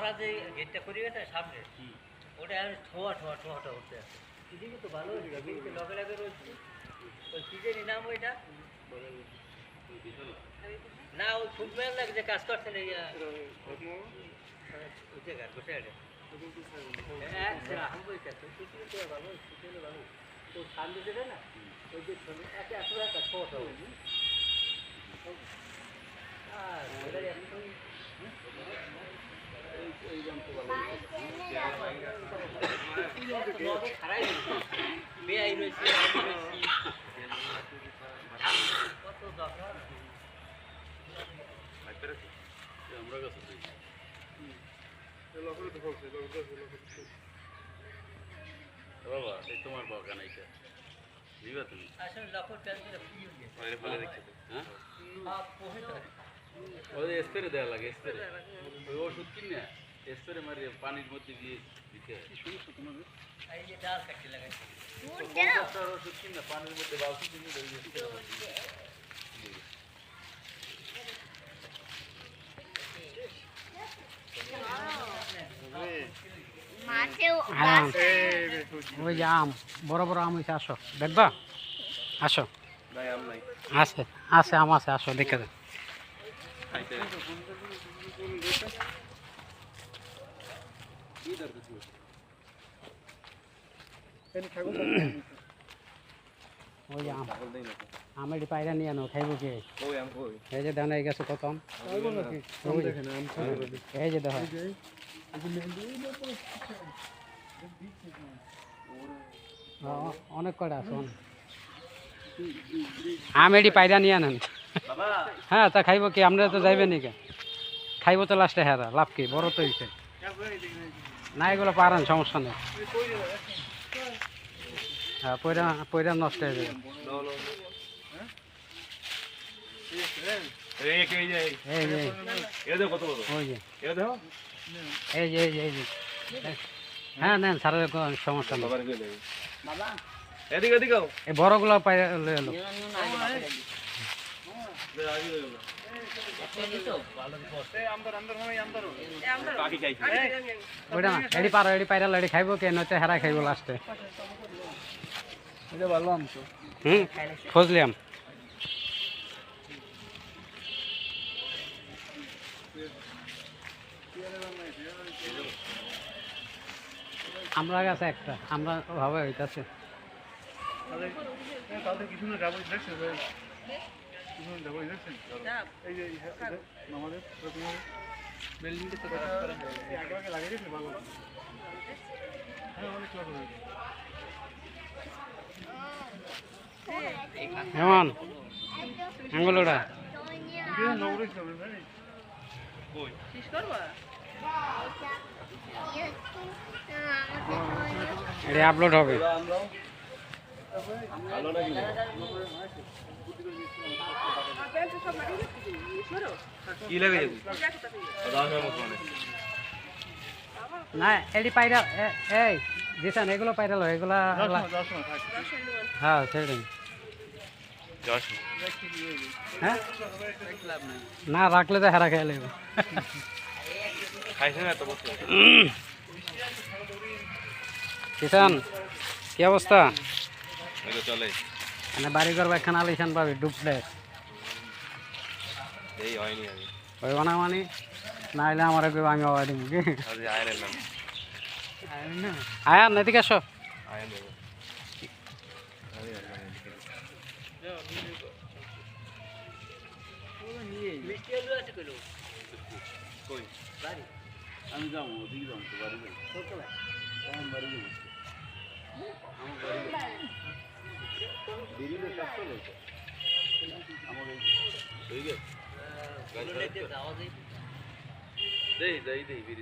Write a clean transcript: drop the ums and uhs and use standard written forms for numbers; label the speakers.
Speaker 1: ওরা যে গেটটা করে গেছে সামনে ওটা আমি ঠোয়া উঠতে আছে এদিকে তো ভালো হয়েছে কিন্তু লগে লগে রয়েছে ওই কি জানি নাম ওইটা না ওই ফুটবল লাগে যে কাজ করছে না ইয়া ওই জায়গা বসে আছে हम वही कहते हैं ভালো ভালো তো সামনে যেটা না ওই যে এত এত একটা ছোট আর ওটা একদম এই যন্ত্র ভালো খারাই বেআই রয়েছে কত দরকার
Speaker 2: আমরা কাছে বাবা এই তোমার বাগান এইটা বুঝবা তুমি
Speaker 1: আসলে লকর প্যান্টটা ফ্রি হয়ে গেছে
Speaker 2: বাইরে ফেলে রেখেছো হ্যাঁ
Speaker 1: পোহে তো
Speaker 2: ওই স্প্রে দেওয়া লাগে স্প্রে ওই ওষুধ কিনে স্প্রে মারিয়ে পানির মধ্যে দিয়ে দিতে হয় শুনছো তোমাদের
Speaker 1: এই যে ডাল কাটতে লাগাইছে
Speaker 2: ওষুধ কিনে পানির মধ্যে বালতি কিনে
Speaker 3: ওই যে আম বড় বড় আম হয়েছে আসো দেখবা আসো আছে আছে আম আছে আসো দেখে দেন ওই যে আম আমের পায়রা নিয়ে আনো খাইব কে এই যে দেন এই গেছে কত আম এই যে দেখো অনেক কটা আছে আম এটি পায়রা নিয়ে আনেন হ্যাঁ তা খাইব কি আমরা তো যাইবেন নাকি খাইব তো লাস্টে হ্যাঁ লাভ কি বড় তো হইছে না এগুলো পারেন সমস্যা নেই হ্যাঁ পয়রা নষ্ট হয়ে যাবে হ্যাঁ নেন সারের সমস্যা নেই এই বড়গুলো পাই এলো ওইটা না এডি পারো এডি পাইরা এডি খাইব কে নয়তো হেরা খাইব লাস্টে এটা ভালো আম তো ফজলি আম আমরা কাছে একটা আমরা ভাবে হইতাছে এমন আঙ্গুলটা এটা আপলোড হবে না এটি পাইরা এই দিশান এগুলো পাইরালো এগুলা হ্যাঁ সেটাই হ্যাঁ না রাখলে তো হেরা খেয়ে লাগবে কিষান কি অবস্থা
Speaker 2: চলে
Speaker 3: মানে বাড়ি ঘর একখানা আলিশান পাবি ডুবলে ওই বানা মানে না হলে আমার আমি আবার দিব কি আয়ান এদিকে আসো
Speaker 2: আমি যাবো ওদিকে যাবো তো বাড়ি যাবো আমার বাড়ি যাবো আমার দেই ব্রিজ